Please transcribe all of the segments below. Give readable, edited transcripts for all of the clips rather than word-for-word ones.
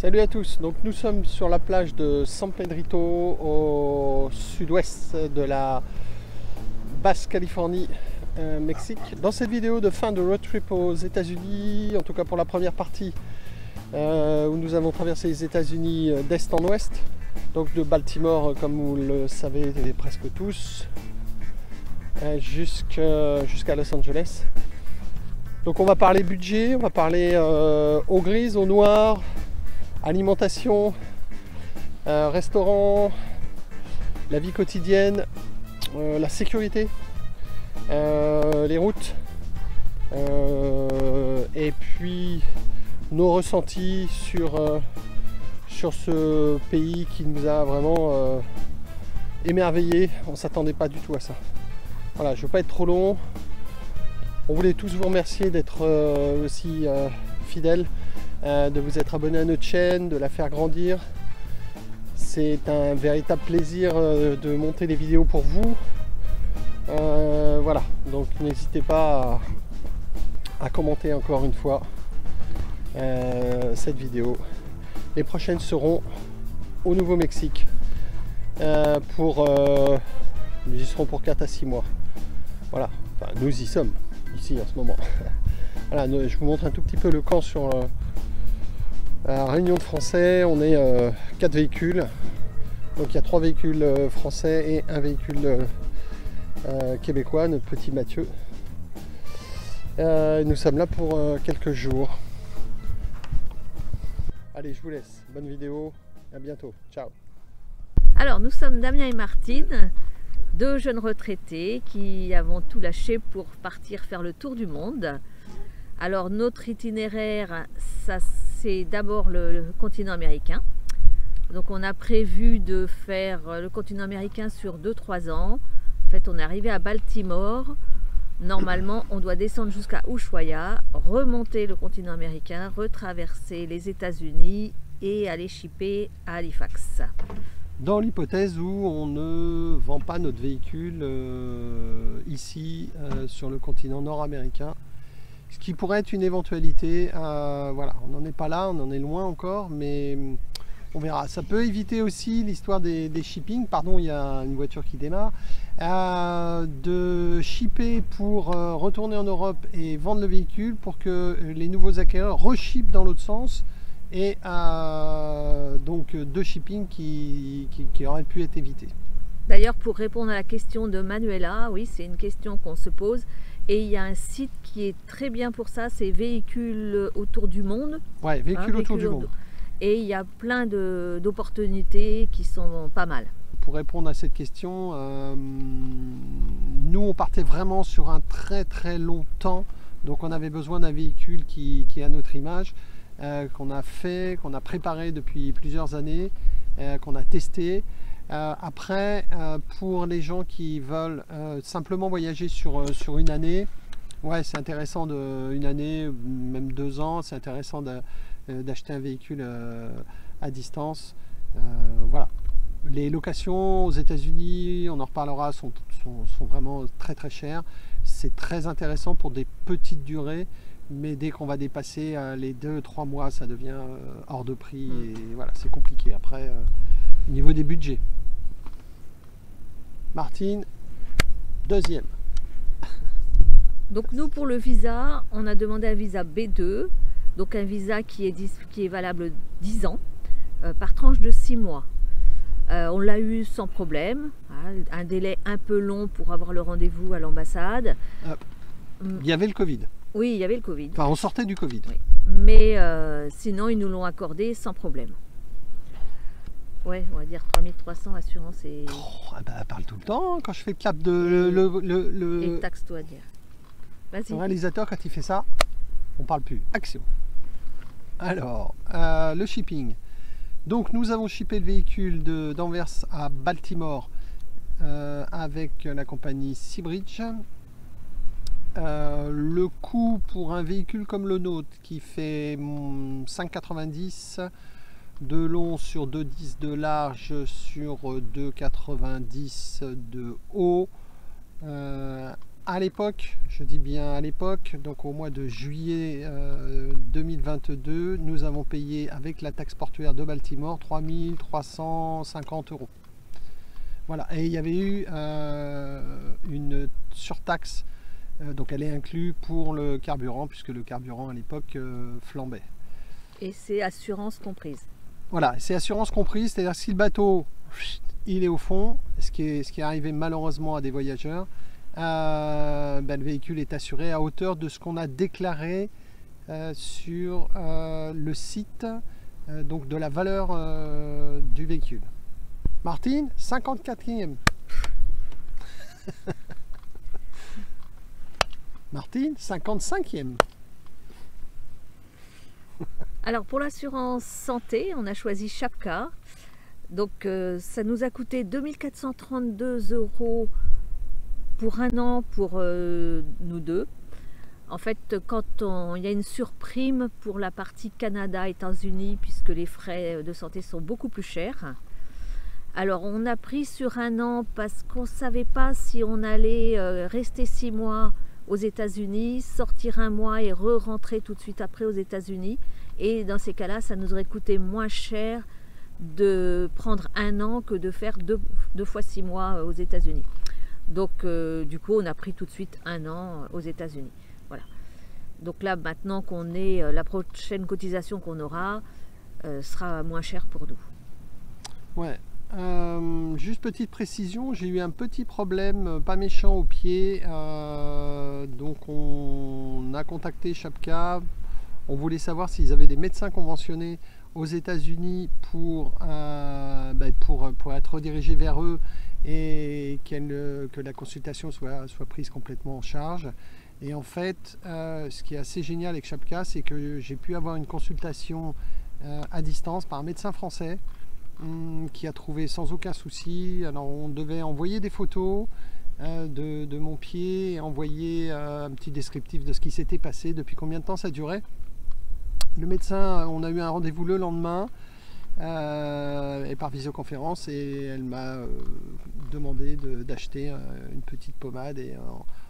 Salut à tous, donc nous sommes sur la plage de San Pedrito au sud-ouest de la Basse-Californie, Mexique. Dans cette vidéo de fin de road trip aux États-Unis, en tout cas pour la première partie, où nous avons traversé les États-Unis d'est en ouest, donc de Baltimore, comme vous le savez presque tous, jusqu'à Los Angeles. Donc on va parler budget, on va parler eau grise, eau noire, alimentation, restaurant, la vie quotidienne, la sécurité, les routes, et puis nos ressentis sur ce pays qui nous a vraiment émerveillés. On ne s'attendait pas du tout à ça. Voilà, je ne veux pas être trop long. On voulait tous vous remercier d'être aussi fidèles, de vous être abonnés à notre chaîne, de la faire grandir. C'est un véritable plaisir de monter les vidéos pour vous. Voilà, donc n'hésitez pas à commenter encore une fois cette vidéo. Les prochaines seront au Nouveau-Mexique. Nous y serons pour 4 à 6 mois. Voilà, enfin, nous y sommes ici en ce moment. Voilà, je vous montre un tout petit peu le camp sur la Réunion de Français. On est 4 véhicules. Donc il y a 3 véhicules français et un véhicule québécois, notre petit Mathieu. Nous sommes là pour quelques jours. Allez, je vous laisse. Bonne vidéo. À bientôt. Ciao. Alors, nous sommes Damien et Martine, deux jeunes retraités qui avons tout lâché pour partir faire le tour du monde. Alors, notre itinéraire, ça c'est d'abord le continent américain. Donc, on a prévu de faire le continent américain sur 2-3 ans. En fait, on est arrivé à Baltimore. Normalement, on doit descendre jusqu'à Ushuaia, remonter le continent américain, retraverser les États-Unis et aller shipper à Halifax. Dans l'hypothèse où on ne vend pas notre véhicule ici sur le continent nord-américain, ce qui pourrait être une éventualité. Voilà, on n'en est pas là, on en est loin encore, mais on verra. Ça peut éviter aussi l'histoire des shipping. Pardon, il y a une voiture qui démarre. De shipper pour retourner en Europe et vendre le véhicule pour que les nouveaux acquéreurs reshippent dans l'autre sens. Et donc 2 shipping qui auraient pu être évités. D'ailleurs, pour répondre à la question de Manuela, oui, c'est une question qu'on se pose. Et il y a un site qui est très bien pour ça, c'est Véhicules autour du monde. Ouais, Véhicules autour du monde. Et il y a plein d'opportunités qui sont pas mal. Pour répondre à cette question, nous on partait vraiment sur un très long temps. Donc on avait besoin d'un véhicule qui est à notre image. Qu'on a préparé depuis plusieurs années, qu'on a testé. Après, pour les gens qui veulent simplement voyager sur une année, ouais, c'est intéressant une année, même 2 ans, c'est intéressant d'acheter un véhicule à distance. Voilà. Les locations aux États-Unis, on en reparlera, sont vraiment très chères. C'est très intéressant pour des petites durées. Mais dès qu'on va dépasser les 2-3 mois, ça devient hors de prix. Et voilà, c'est compliqué après au niveau des budgets. Martine, deuxième. Donc nous, pour le visa, on a demandé un visa B2, donc un visa qui est valable 10 ans, par tranche de 6 mois. On l'a eu sans problème, hein, un délai un peu long pour avoir le rendez-vous à l'ambassade. Il y avait le Covid. Oui, il y avait le Covid. Enfin, on sortait du Covid. Oui. Mais sinon, ils nous l'ont accordé sans problème. Ouais, on va dire 3300 assurance et... Oh, bah, parle tout le temps, quand je fais le clap de... Et taxe-toi à dire. Le réalisateur, quand il fait ça, on parle plus. Action. Alors, le shipping. Donc, nous avons shippé le véhicule d'Anvers à Baltimore avec la compagnie Seabridge. Le coût pour un véhicule comme le nôtre qui fait 5,90 de long sur 2,10 de large sur 2,90 de haut, à l'époque, je dis bien à l'époque, donc au mois de juillet 2022, nous avons payé avec la taxe portuaire de Baltimore 3 350 €. Voilà, et il y avait eu une surtaxe, donc elle est inclue pour le carburant, puisque le carburant à l'époque flambait. Et c'est assurance comprise. Voilà, c'est assurance comprise, c'est-à-dire si le bateau il est au fond, ce qui est arrivé malheureusement à des voyageurs, le véhicule est assuré à hauteur de ce qu'on a déclaré sur le site, donc de la valeur du véhicule. Martine, 54e. Martine, 55e. Alors pour l'assurance santé, on a choisi Chapka. Donc ça nous a coûté 2432 € pour un an pour nous deux. En fait, quand il y a une surprime pour la partie Canada, États-Unis, puisque les frais de santé sont beaucoup plus chers. Alors on a pris sur un an parce qu'on ne savait pas si on allait rester 6 mois aux États-Unis, sortir un mois et re-rentrer tout de suite après aux États-Unis. Et dans ces cas-là, ça nous aurait coûté moins cher de prendre un an que de faire deux fois 6 mois aux États-Unis. Donc du coup, on a pris tout de suite un an aux États-Unis. Voilà. Donc là, maintenant qu'on est, la prochaine cotisation qu'on aura sera moins chère pour nous. Ouais. Juste petite précision, j'ai eu un petit problème pas méchant au pied, donc on a contacté Chapka. On voulait savoir s'ils avaient des médecins conventionnés aux États-Unis pour être redirigés vers eux et que la consultation soit prise complètement en charge. Et en fait, ce qui est assez génial avec Chapka, c'est que j'ai pu avoir une consultation à distance par un médecin français qui a trouvé sans aucun souci. Alors on devait envoyer des photos de mon pied et envoyer un petit descriptif de ce qui s'était passé, depuis combien de temps ça durait. Le médecin, on a eu un rendez-vous le lendemain et par visioconférence, et elle m'a demandé d'acheter une petite pommade, et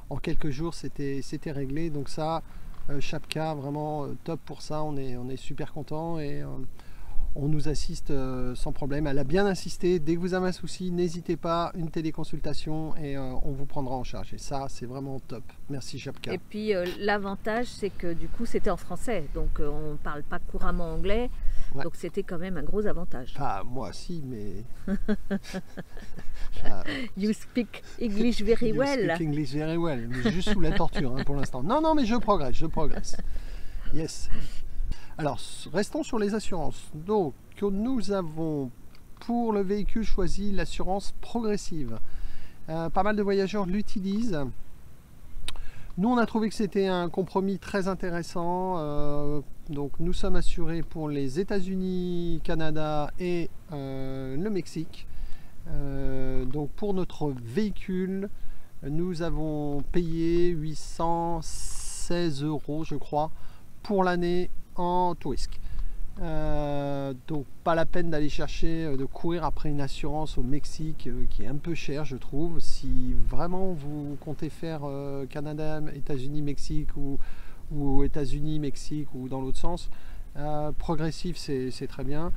en quelques jours c'était réglé. Donc ça, Chapka, vraiment top pour ça, on est super content, et on nous assiste sans problème. Elle a bien insisté, dès que vous avez un souci, n'hésitez pas, une téléconsultation et on vous prendra en charge. Et ça, c'est vraiment top. Merci Chapka. Et puis l'avantage, c'est que du coup, c'était en français, donc on ne parle pas couramment anglais, ouais. Donc c'était quand même un gros avantage. Ah, moi si, mais... You speak English very well. You speak English very well, mais juste sous la torture pour l'instant. Non, mais je progresse. Yes. Alors, restons sur les assurances. Donc, nous avons pour le véhicule choisi l'assurance progressive. Pas mal de voyageurs l'utilisent. Nous, on a trouvé que c'était un compromis très intéressant. Donc, nous sommes assurés pour les États-Unis, Canada et le Mexique. Donc, pour notre véhicule, nous avons payé 816 €, je crois, pour l'année en tout risque. Donc pas la peine d'aller chercher, de courir après une assurance au Mexique qui est un peu cher, je trouve. Si vraiment vous comptez faire Canada, États-Unis, Mexique, ou États-Unis, Mexique, ou dans l'autre sens, progressif c'est très bien.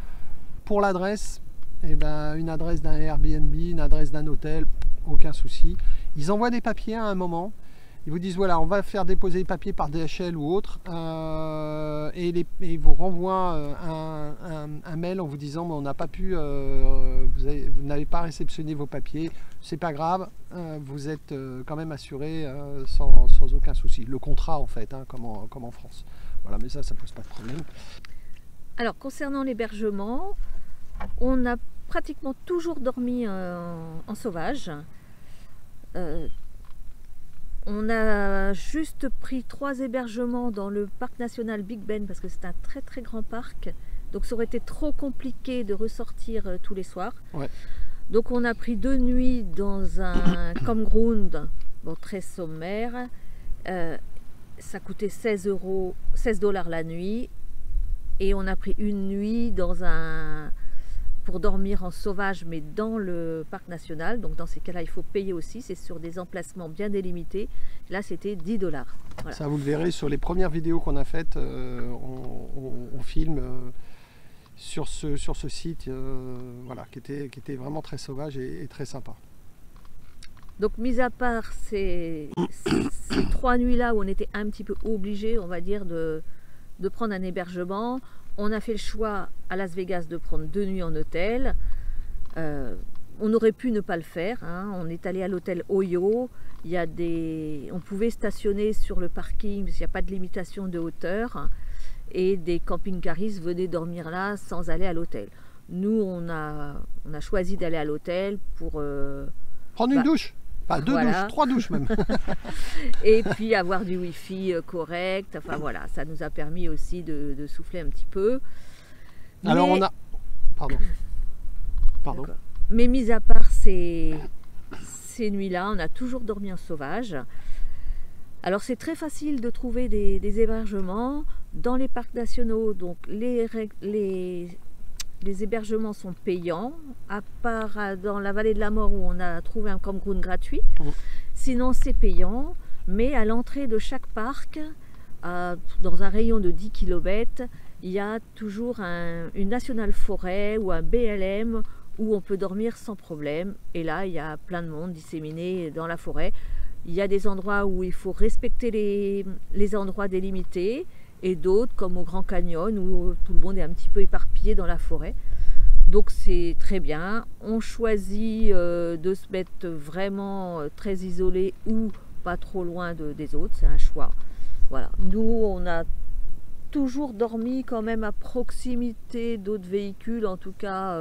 Pour l'adresse, une adresse d'un Airbnb, une adresse d'un hôtel, aucun souci. Ils envoient des papiers à un moment. Ils vous disent voilà, on va faire déposer les papiers par DHL ou autre, et ils vous renvoient un mail en vous disant on n'a pas pu, vous n'avez pas réceptionné vos papiers, c'est pas grave, vous êtes quand même assuré sans aucun souci. Le contrat en fait, comme en France. Voilà, mais ça pose pas de problème. Alors concernant l'hébergement, on a pratiquement toujours dormi en sauvage. On a juste pris 3 hébergements dans le parc national Big Ben parce que c'est un très très grand parc. Donc ça aurait été trop compliqué de ressortir tous les soirs. Ouais. Donc on a pris 2 nuits dans un campground, bon, très sommaire. Ça coûtait 16 $ la nuit. Et on a pris une nuit dans un pour dormir en sauvage, mais dans le parc national. Donc dans ces cas-là, il faut payer aussi. C'est sur des emplacements bien délimités. Là, c'était 10 $. Voilà. Ça, vous le verrez sur les premières vidéos qu'on a faites. On filme sur ce site voilà, qui était vraiment très sauvage et très sympa. Donc, mis à part ces 3 nuits-là où on était un petit peu obligé, on va dire, de prendre un hébergement, on a fait le choix à Las Vegas de prendre 2 nuits en hôtel. On aurait pu ne pas le faire. Hein. On est allé à l'hôtel Oyo. On pouvait stationner sur le parking parce qu'il n'y a pas de limitation de hauteur. Et des camping-caristes venaient dormir là sans aller à l'hôtel. Nous, on a choisi d'aller à l'hôtel pour... prendre une douche. Pas 2 voilà. douches, 3 douches même. Et puis avoir du wifi correct. Enfin voilà, ça nous a permis aussi de souffler un petit peu. Alors on a... Pardon. Mais mis à part ces nuits-là, on a toujours dormi en sauvage. Alors c'est très facile de trouver des hébergements dans les parcs nationaux. Donc les hébergements sont payants, à part dans la vallée de la mort où on a trouvé un campground gratuit. Sinon c'est payant, mais à l'entrée de chaque parc, dans un rayon de 10 km, il y a toujours une nationale forêt ou un BLM où on peut dormir sans problème. Et là, il y a plein de monde disséminé dans la forêt. Il y a des endroits où il faut respecter les endroits délimités et d'autres, comme au Grand Canyon, où tout le monde est un petit peu éparpillé dans la forêt. Donc c'est très bien. On choisit de se mettre vraiment très isolé ou pas trop loin des autres. C'est un choix. Voilà. Nous, on a toujours dormi quand même à proximité d'autres véhicules, en tout cas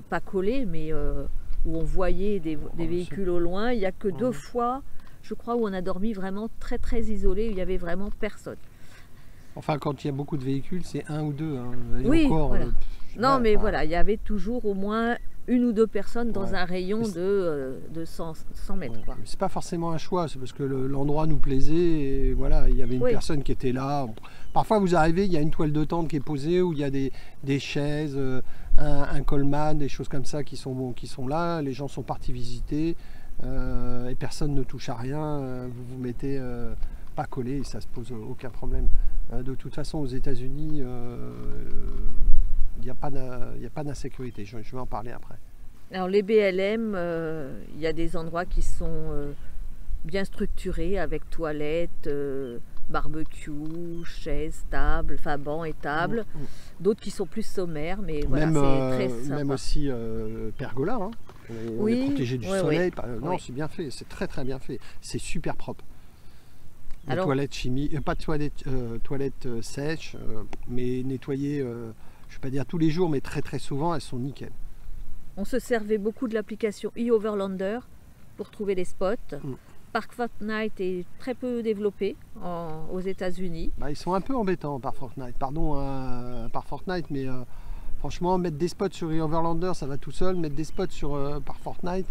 pas collés, mais où on voyait des véhicules au loin. Il n'y a que 2 fois, je crois, où on a dormi vraiment très très isolé, où il n'y avait vraiment personne. Enfin, quand il y a beaucoup de véhicules, c'est 1 ou 2. Hein. Oui, encore, voilà. Non, mais voilà, il y avait toujours au moins 1 ou 2 personnes dans un rayon de 100 mètres. Ouais. C'est pas forcément un choix, c'est parce que l'endroit nous plaisait et voilà, il y avait une personne qui était là. Parfois, vous arrivez, il y a une toile de tente qui est posée où il y a des chaises, un coleman, des choses comme ça qui sont là. Les gens sont partis visiter et personne ne touche à rien. Vous vous mettez pas collé et ça se pose aucun problème. De toute façon, aux États-Unis, il n'y a pas d'insécurité. Je vais en parler après. Alors les BLM, il y a des endroits qui sont bien structurés avec toilettes, barbecue, chaises, tables, enfin bancs et tables. D'autres qui sont plus sommaires, mais voilà, c'est très sympa. Même aussi pergola, hein. On est protégé du soleil. Non, c'est bien fait, c'est très très bien fait. C'est super propre. Les toilettes chimiques, pas de toilettes sèches, mais nettoyées, je ne vais pas dire tous les jours, mais très très souvent, elles sont nickel. On se servait beaucoup de l'application eOverlander pour trouver les spots. Park Fortnite est très peu développé aux États-Unis. Ils sont un peu embêtants par Fortnite, pardon, par Fortnite, mais franchement, mettre des spots sur eOverlander, ça va tout seul. Mettre des spots par Fortnite,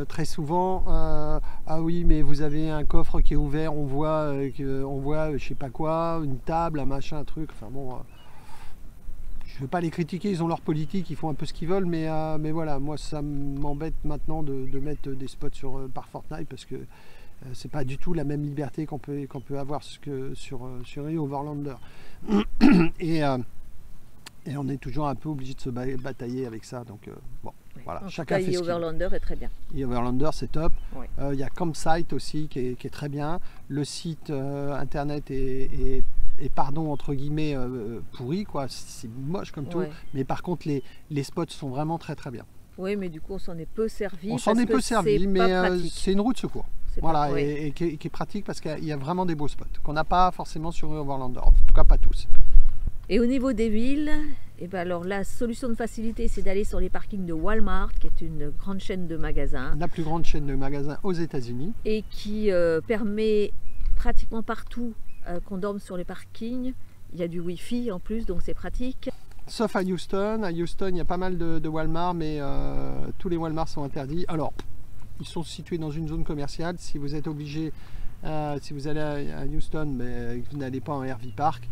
très souvent, ah oui, mais vous avez un coffre qui est ouvert, on voit je sais pas quoi, une table, un machin, un truc. Enfin bon, je ne veux pas les critiquer, ils ont leur politique, ils font un peu ce qu'ils veulent, mais voilà, moi ça m'embête maintenant de mettre des spots par Fortnite parce que c'est pas du tout la même liberté qu'on peut avoir sur eOverlander. Et on est toujours un peu obligé de se batailler avec ça, donc bon. Voilà, chacun fait eOverlander est très bien. eOverlander c'est top. Il y a Campsite aussi qui est très bien. Le site internet est pardon entre guillemets pourri quoi. C'est moche comme tout. Mais par contre les spots sont vraiment très très bien. Oui, mais du coup on s'en est peu servi. On s'en est peu servi, mais c'est une roue de secours. Voilà, et qui est pratique parce qu'il y a vraiment des beaux spots qu'on n'a pas forcément sur eOverlander. En tout cas pas tous. Et au niveau des villes, alors la solution de facilité, c'est d'aller sur les parkings de Walmart, qui est une grande chaîne de magasins. La plus grande chaîne de magasins aux États-Unis. Et qui permet pratiquement partout qu'on dorme sur les parkings. Il y a du Wi-Fi en plus, donc c'est pratique. Sauf à Houston. À Houston, il y a pas mal de Walmart, mais tous les Walmart sont interdits. Alors, ils sont situés dans une zone commerciale. Si vous êtes obligé, si vous allez à Houston, mais vous n'allez pas en RV Park,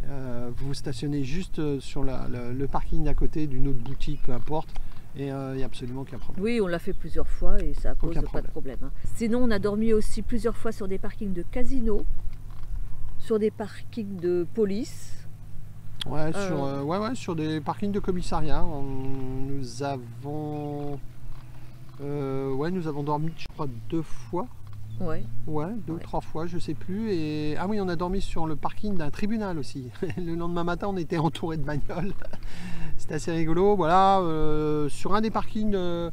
Vous vous stationnez juste sur le parking d'à côté d'une autre boutique, peu importe, et il n'y a absolument aucun problème. Oui, on l'a fait plusieurs fois et ça pose Aucun pas de problème. Hein. Sinon, on a dormi aussi plusieurs fois sur des parkings de casino, sur des parkings de police. Ouais, sur des parkings de commissariat. Nous avons dormi, je crois, 2 fois. Ouais. Ouais, 2 ou 3 fois, je sais plus. Et ah oui, on a dormi sur le parking d'un tribunal aussi. Le lendemain matin, on était entouré de bagnoles. C'était assez rigolo. Voilà, sur un des parkings, d'un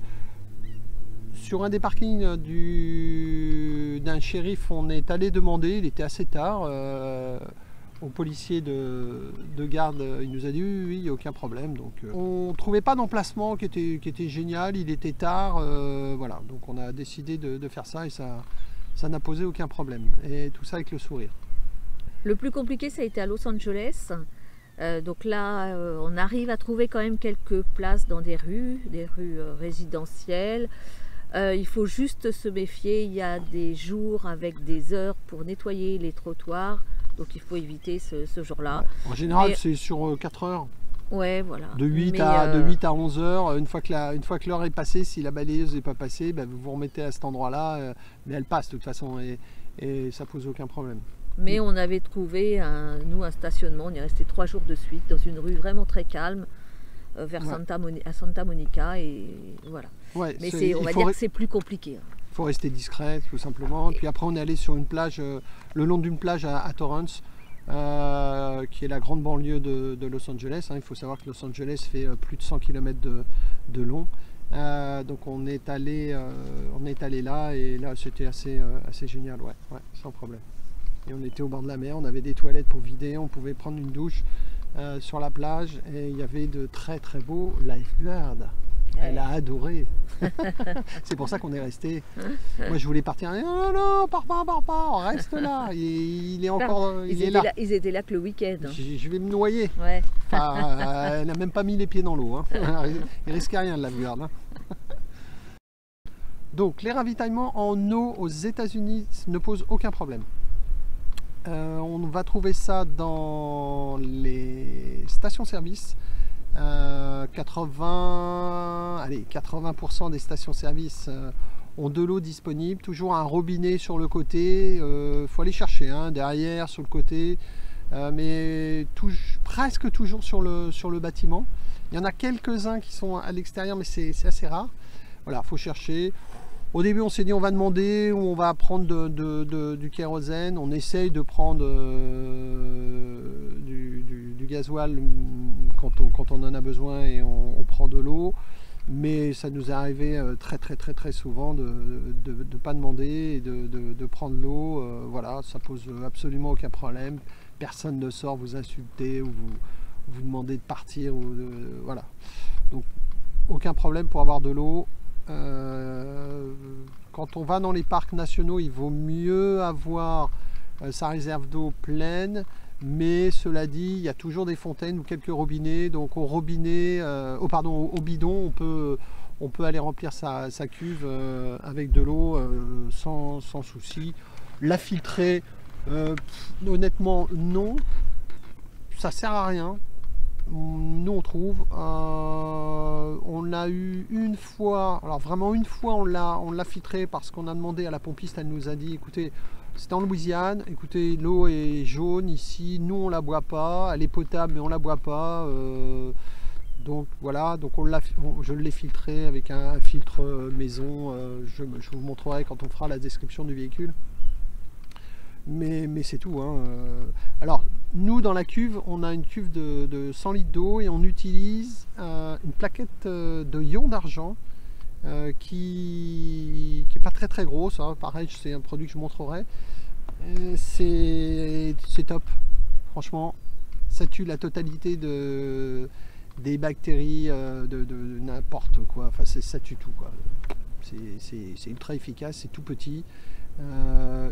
shérif, on est allé demander. Il était assez tard. Au policier de garde, il nous a dit oui, il n'y a aucun problème. Donc, on ne trouvait pas d'emplacement qui était génial. Il était tard. Voilà, donc on a décidé de faire ça et ça n'a posé aucun problème. Et tout ça avec le sourire. Le plus compliqué, ça a été à Los Angeles. Donc là, on arrive à trouver quand même quelques places dans des rues résidentielles. Il faut juste se méfier. Il y a des jours avec des heures pour nettoyer les trottoirs. Donc il faut éviter ce jour-là. Ouais. En général, c'est sur 4 heures. Ouais, voilà. De 8 à 11 heures. Une fois que l'heure est passée, si la balayeuse n'est pas passée, vous vous remettez à cet endroit-là. Mais elle passe de toute façon et ça pose aucun problème. Mais on avait trouvé, un stationnement. On est resté 3 jours de suite dans une rue vraiment très calme vers Santa Monica. Et voilà. Ouais, mais on va dire que c'est plus compliqué. Hein. Il faut rester discret, tout simplement. Puis après, on est allé sur une plage, le long d'une plage à Torrance, qui est la grande banlieue de Los Angeles. Hein. Il faut savoir que Los Angeles fait plus de 100 km de long. Donc on est allé là, et là c'était assez génial, ouais, sans problème. Et on était au bord de la mer, on avait des toilettes pour vider, on pouvait prendre une douche sur la plage, et il y avait de très très beaux lifeguards. Elle a adoré. C'est pour ça qu'on est resté. Moi je voulais partir. Non, pars pas, on reste là. Il est encore. Ils étaient là que le week-end. Hein. Je vais me noyer. Ouais. Enfin, elle n'a même pas mis les pieds dans l'eau. Hein. Il risque rien de la garde. Hein. Donc les ravitaillements en eau aux États-Unis ne posent aucun problème. On va trouver ça dans les stations-service. 80% des stations-service ont de l'eau disponible, toujours un robinet sur le côté, faut aller chercher, hein, derrière, sur le côté, mais presque toujours sur le bâtiment. Il y en a quelques-uns qui sont à l'extérieur, mais c'est assez rare. Voilà, faut chercher. Au début, on s'est dit on va demander, ou on va prendre du kérosène. On essaye de prendre du gasoil quand on en a besoin, et on prend de l'eau. Mais ça nous est arrivé très souvent de ne pas demander et de prendre l'eau. Voilà, ça pose absolument aucun problème. Personne ne sort vous insulter ou vous demander de partir. Voilà. Donc aucun problème pour avoir de l'eau. Quand on va dans les parcs nationaux, il vaut mieux avoir sa réserve d'eau pleine, mais cela dit, il y a toujours des fontaines ou quelques robinets, donc au bidon, on peut aller remplir sa cuve avec de l'eau sans souci. La filtrer, honnêtement non, ça sert à rien. Nous on trouve, on a eu une fois, alors vraiment une fois on l'a filtré parce qu'on a demandé à la pompiste, elle nous a dit écoutez, c'était en Louisiane, écoutez, l'eau est jaune ici, nous on la boit pas, elle est potable mais on la boit pas, donc voilà, donc je l'ai filtré avec un filtre maison, je vous montrerai quand on fera la description du véhicule. Mais c'est tout. Hein. Alors, nous, dans la cuve, on a une cuve de 100 litres d'eau et on utilise une plaquette de ion d'argent qui n'est pas très grosse. Hein. Pareil, c'est un produit que je montrerai. C'est top. Franchement, ça tue la totalité des bactéries, de n'importe quoi. Enfin, ça tue tout, quoi. C'est ultra efficace, c'est tout petit.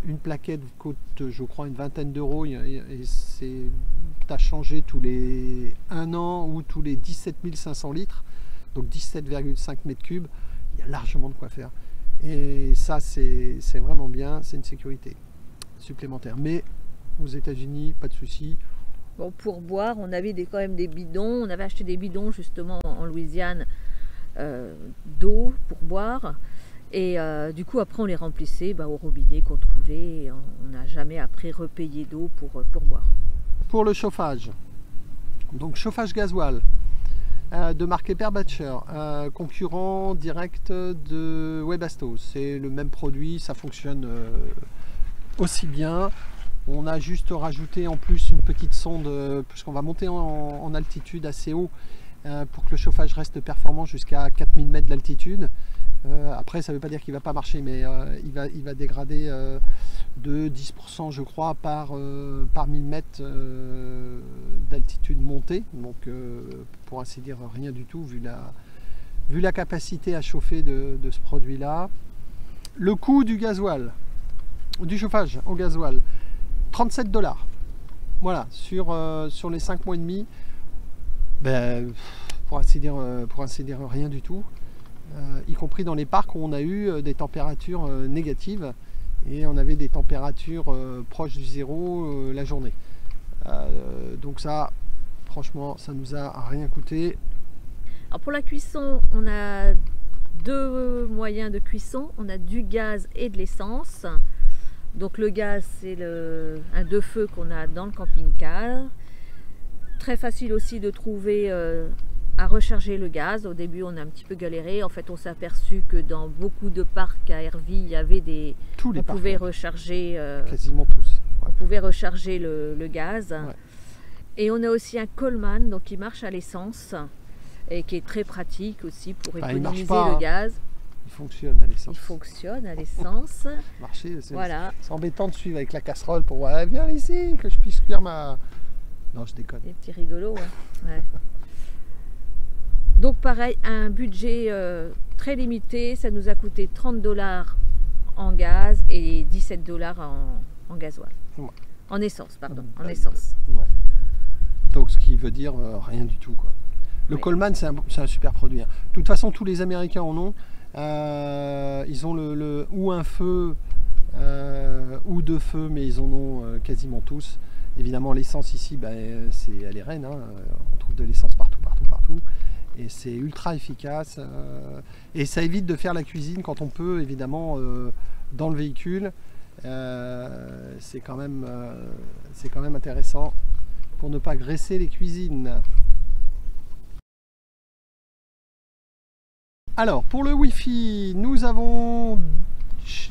Une plaquette coûte, je crois, une vingtaine d'euros, et t'as changé tous les 1 an ou tous les 17 500 litres, donc 17,5 mètres cubes. Il y a largement de quoi faire, et ça c'est vraiment bien, c'est une sécurité supplémentaire. Mais aux États-Unis, pas de souci, Bon, pour boire, on avait quand même des bidons. On avait acheté des bidons justement en Louisiane d'eau pour boire. Et du coup, après, on les remplissait au robinet qu'on trouvait. Et on n'a jamais après repayé d'eau pour boire. Pour le chauffage, donc chauffage gasoil de marque Eberbacher, concurrent direct de Webasto. C'est le même produit, ça fonctionne aussi bien. On a juste rajouté en plus une petite sonde, puisqu'on va monter en altitude assez haut pour que le chauffage reste performant jusqu'à 4000 mètres d'altitude. Après, ça ne veut pas dire qu'il ne va pas marcher, mais il va dégrader de 10% je crois par 1000 mètres d'altitude montée. Donc pour ainsi dire rien du tout vu la capacité à chauffer de ce produit là. Le coût du gasoil, du chauffage au gasoil, 37 $. Voilà, sur les 5 mois et demi, pour ainsi dire rien du tout. Y compris dans les parcs où on a eu des températures négatives et on avait des températures proches du zéro la journée. Donc ça, franchement, ça nous a rien coûté. Alors pour la cuisson, on a deux moyens de cuisson. On a du gaz et de l'essence. Donc le gaz, c'est un deux feux qu'on a dans le camping-car. Très facile aussi de trouver à recharger le gaz. Au début, on a un petit peu galéré. En fait, on s'est aperçu que dans beaucoup de parcs à Hervy, il y avait tous les on parcs, pouvait recharger. Quasiment tous. Ouais. On pouvait recharger le gaz. Ouais. Et on a aussi un Coleman, donc qui marche à l'essence et qui est très pratique aussi pour économiser le gaz. Il fonctionne à l'essence. Il fonctionne à l'essence. Voilà. C'est embêtant de suivre avec la casserole pour voir, viens ici, que je puisse cuire ma. Non, je déconne. Des petits rigolos, ouais. Donc pareil, un budget très limité, ça nous a coûté 30 $ en gaz et 17 $ en gasoil. Ouais. En essence, pardon, en essence. Ouais. Donc ce qui veut dire rien du tout, quoi. Le Coleman, c'est un super produit. De toute façon, tous les Américains en ont. Ils ont ou un feu ou deux feux, mais ils en ont quasiment tous. Évidemment, l'essence ici, elle est reine. On trouve de l'essence partout. Et c'est ultra efficace. Et ça évite de faire la cuisine quand on peut, évidemment, dans le véhicule. C'est quand même intéressant pour ne pas graisser les cuisines. Alors, pour le Wi-Fi, nous avons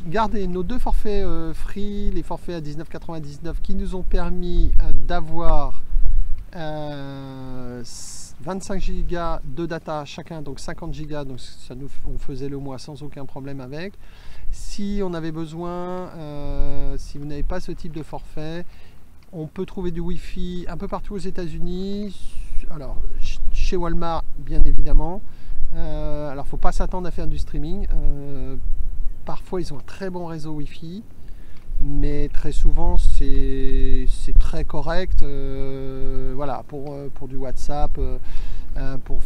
gardé nos deux forfaits free, les forfaits à 19,99 qui nous ont permis d'avoir 25 Go de data chacun, donc 50 Go, donc on faisait le mois sans aucun problème avec. Si on avait besoin, si vous n'avez pas ce type de forfait, on peut trouver du Wi-Fi un peu partout aux États-Unis, alors chez Walmart bien évidemment. Alors faut pas s'attendre à faire du streaming, parfois ils ont un très bon réseau Wi-Fi, mais très souvent c'est très correct, voilà, pour du WhatsApp, pour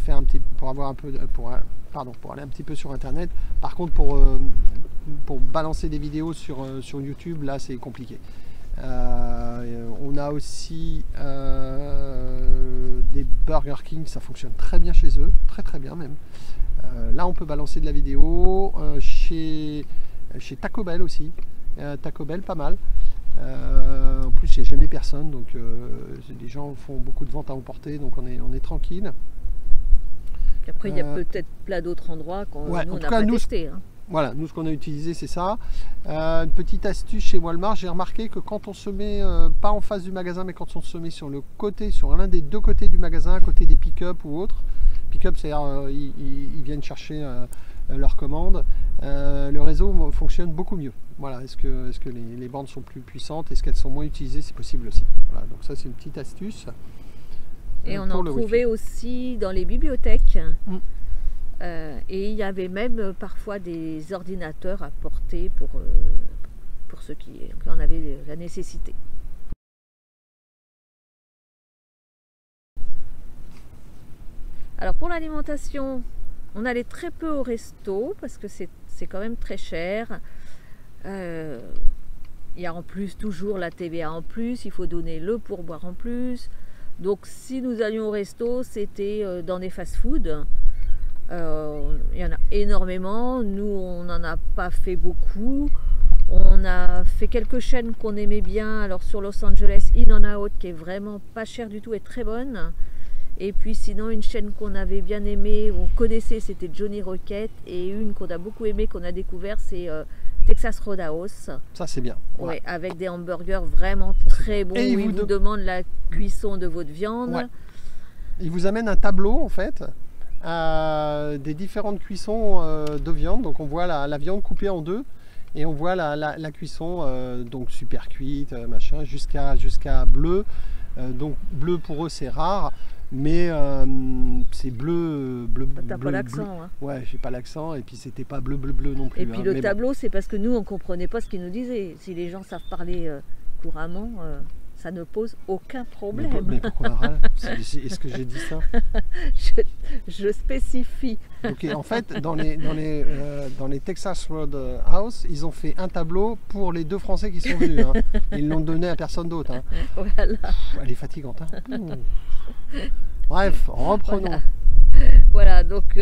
aller un petit peu sur internet. Par contre pour balancer des vidéos sur YouTube, là c'est compliqué. On a aussi des Burger King, ça fonctionne très bien chez eux, très bien même. Là on peut balancer de la vidéo, chez Taco Bell aussi. Taco Bell pas mal. En plus il n'y a jamais personne, donc les gens font beaucoup de ventes à emporter, donc on est tranquille. Et après il y a peut-être plein d'autres endroits qu'on n'a pas testé. Voilà, nous ce qu'on a utilisé c'est ça. Une petite astuce chez Walmart, j'ai remarqué que quand on se met pas en face du magasin, mais quand on se met sur le côté, sur l'un des deux côtés du magasin, à côté des pick-up ou autres, pick-up c'est-à-dire ils viennent chercher leur commande, le réseau fonctionne beaucoup mieux. Voilà, est-ce que les bandes sont plus puissantes, est-ce qu'elles sont moins utilisées, c'est possible aussi. Voilà, donc ça c'est une petite astuce. Et on en trouvait aussi dans les bibliothèques. Et il y avait même parfois des ordinateurs à porter pour ceux qui en avaient la nécessité. Alors pour l'alimentation, on allait très peu au resto parce que c'est quand même très cher. il y a en plus toujours la TVA en plus, il faut donner le pourboire en plus. Donc si nous allions au resto, c'était dans des fast-food. Il y en a énormément, nous on n'en a pas fait beaucoup. On a fait quelques chaînes qu'on aimait bien, alors sur Los Angeles, In-N-Out qui est vraiment pas chère du tout et très bonne. Et puis sinon une chaîne qu'on avait bien aimée, on connaissait, c'était Johnny Rocket, et une qu'on a beaucoup aimée, qu'on a découvert, c'est Texas Roadhouse. Ça c'est bien. Ouais, avec des hamburgers vraiment très bons, où ils vous demandent la cuisson de votre viande. Ouais. Ils vous amènent un tableau en fait, des différentes cuissons de viande. Donc on voit la viande coupée en deux, et on voit la cuisson donc super cuite, machin, jusqu'à bleu. Donc bleu pour eux c'est rare. Mais c'est bleu. T'as pas l'accent, hein. Ouais, j'ai pas l'accent, et puis c'était pas bleu non plus. Et puis le tableau, c'est parce que nous, on comprenait pas ce qu'ils nous disaient. Si les gens savent parler couramment, ça ne pose aucun problème. Mais pourquoi est-ce que j'ai dit ça? je spécifie. Ok, en fait, dans les Texas Roadhouse, ils ont fait un tableau pour les 2 Français qui sont venus. Hein. Ils l'ont donné à personne d'autre. Hein. Voilà. Elle est fatigante. Hein. Bref, reprenons. Voilà, donc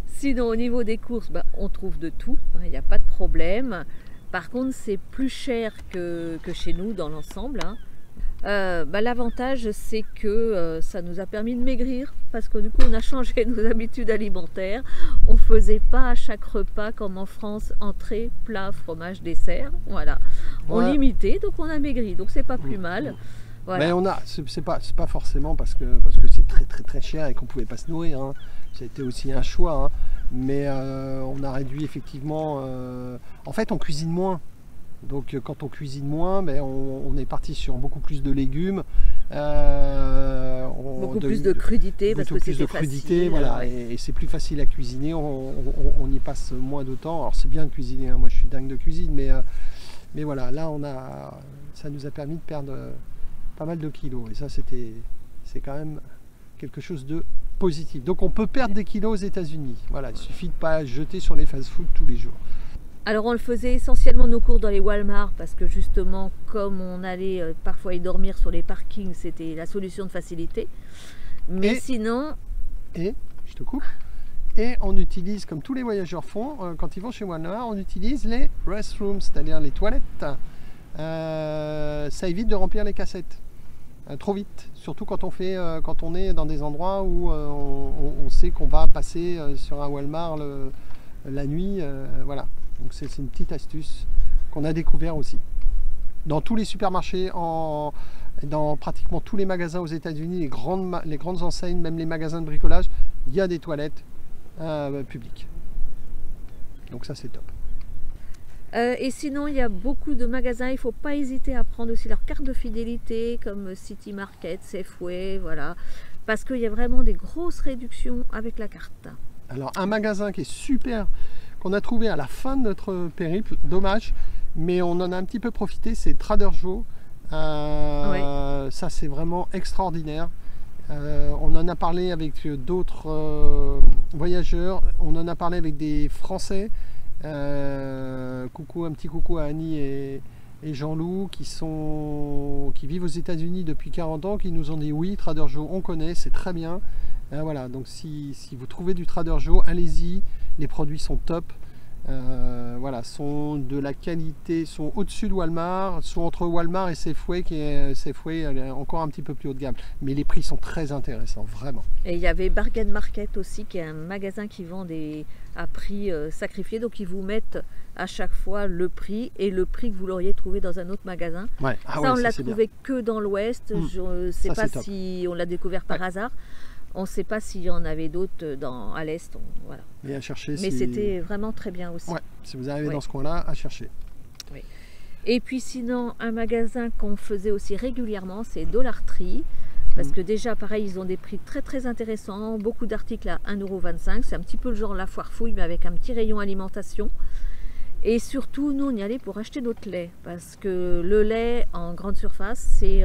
sinon au niveau des courses, on trouve de tout, il n'y a pas de problème. Par contre, c'est plus cher que chez nous dans l'ensemble. Hein. L'avantage, c'est que ça nous a permis de maigrir, parce que du coup, on a changé nos habitudes alimentaires. On ne faisait pas à chaque repas, comme en France, entrée, plat, fromage, dessert. Voilà. On limitait, donc on a maigri. Donc c'est pas plus mal. Voilà. Mais c'est pas forcément parce que c'est très cher et qu'on pouvait pas se nourrir. Hein. Ça a été aussi un choix. Hein. Mais on a réduit effectivement. En fait, on cuisine moins. Donc quand on cuisine moins, on est parti sur beaucoup plus de légumes. Beaucoup plus de crudité, parce que c'était facile. Voilà, ouais. Et c'est plus facile à cuisiner. On y passe moins de temps. Alors c'est bien de cuisiner. Hein. Moi, je suis dingue de cuisine, mais voilà, là ça nous a permis de perdre pas mal de kilos, et ça c'est quand même quelque chose de positif. Donc on peut perdre des kilos aux États-Unis. Voilà, il suffit de pas jeter sur les fast-food tous les jours. Alors on le faisait essentiellement nos cours dans les Walmart, parce que justement comme on allait parfois y dormir sur les parkings, c'était la solution de facilité. Mais sinon... Et, je te coupe, et on utilise, comme tous les voyageurs font, quand ils vont chez Walmart, on utilise les restrooms, c'est-à-dire les toilettes. Ça évite de remplir les cassettes trop vite, surtout quand on est dans des endroits où on sait qu'on va passer sur un Walmart la nuit. Voilà, donc c'est une petite astuce qu'on a découvert aussi. Dans tous les supermarchés, dans pratiquement tous les magasins aux États-Unis, les grandes enseignes, même les magasins de bricolage, il y a des toilettes publiques. Donc ça c'est top. Et sinon, il y a beaucoup de magasins, il ne faut pas hésiter à prendre aussi leur carte de fidélité, comme City Market, Safeway, voilà, parce qu'il y a vraiment des grosses réductions avec la carte. Alors, un magasin qui est super, qu'on a trouvé à la fin de notre périple, dommage, mais on en a un petit peu profité, c'est Trader Joe. Ça, c'est vraiment extraordinaire. On en a parlé avec d'autres voyageurs, on en a parlé avec des Français. Un petit coucou à Annie et Jean-Loup qui vivent aux États-Unis depuis 40 ans, qui nous ont dit oui, Trader Joe on connaît, c'est très bien. Voilà, donc si vous trouvez du Trader Joe, allez-y, les produits sont top. Voilà, sont de la qualité, sont au-dessus de Walmart, sont entre Walmart et Safeway, Safeway elle est encore un petit peu plus haut de gamme, mais les prix sont très intéressants, vraiment. Et il y avait Bargain Market aussi, qui est un magasin qui vend à prix sacrifié, donc ils vous mettent à chaque fois le prix et le prix que vous l'auriez trouvé dans un autre magasin. Ouais. On l'a trouvé que dans l'Ouest, je ne sais pas si on l'a découvert par hasard. On ne sait pas s'il y en avait d'autres à l'Est. Voilà. Et à chercher. Mais c'était vraiment très bien aussi. Ouais, si vous arrivez dans ce coin-là, à chercher. Oui. Et puis sinon, un magasin qu'on faisait aussi régulièrement, c'est Dollar Tree. Parce que déjà, pareil, ils ont des prix très très intéressants. Beaucoup d'articles à 1,25 €. C'est un petit peu le genre la foire fouille, mais avec un petit rayon alimentation. Et surtout, nous, on y allait pour acheter notre lait. Parce que le lait en grande surface, c'est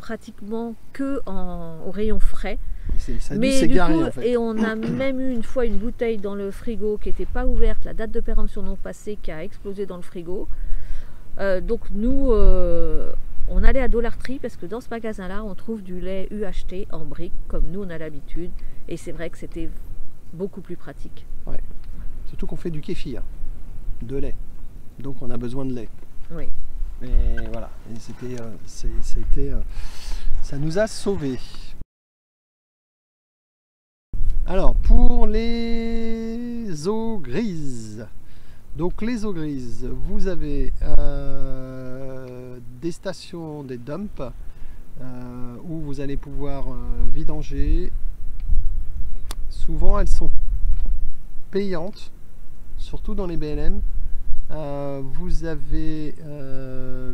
pratiquement que au rayon frais. Ça Mais s'est du garé coup, en fait. et on a même eu une fois une bouteille dans le frigo qui n'était pas ouverte, la date de péremption non passée qui a explosé dans le frigo. Donc nous, on allait à Dollar Tree parce que dans ce magasin-là, on trouve du lait UHT en brique comme nous on a l'habitude. Et c'est vrai que c'était beaucoup plus pratique. Ouais. Surtout qu'on fait du kéfir, de lait. Donc on a besoin de lait. Oui. Et voilà, et ça nous a sauvés. Alors pour les eaux grises, donc les eaux grises, vous avez des stations, des dumps où vous allez pouvoir vidanger. Souvent elles sont payantes, surtout dans les BLM. Vous avez,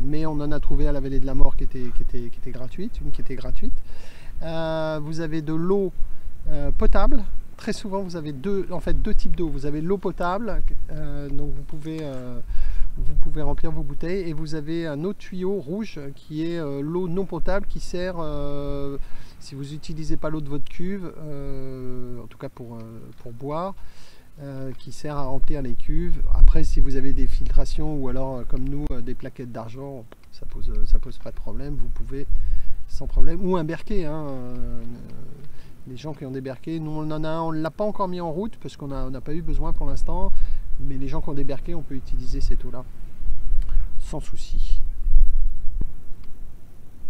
mais on en a trouvé à la Vallée de la Mort qui était gratuite, une qui était gratuite. Vous avez de l'eau potable. Très souvent, vous avez deux types d'eau. Vous avez l'eau potable, donc vous pouvez remplir vos bouteilles, et vous avez un autre tuyau rouge qui est l'eau non potable qui sert, si vous n'utilisez pas l'eau de votre cuve, en tout cas pour boire. Qui sert à remplir les cuves. Après, si vous avez des filtrations ou alors comme nous des plaquettes d'argent, ça pose pas de problème, vous pouvez sans problème, ou un berquet, hein, les gens qui ont des berquets, nous on en a un, on ne l'a pas encore mis en route parce qu'on n'a pas eu besoin pour l'instant, mais les gens qui ont des berquets, on peut utiliser cette eau là sans souci.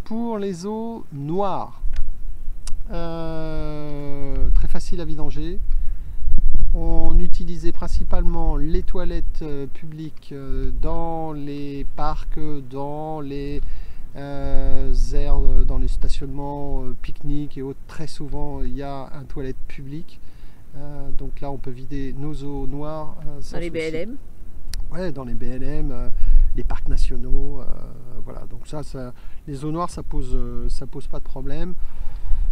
Pour les eaux noires, très facile à vidanger. On utilisait principalement les toilettes publiques dans les parcs, dans les aires, dans les stationnements pique-nique et autres. Très souvent, il y a un toilette publique. Donc là, on peut vider nos eaux noires. Sans dans les souci. BLM. Ouais, dans les BLM, les parcs nationaux. Voilà. Donc les eaux noires, ça pose pas de problème.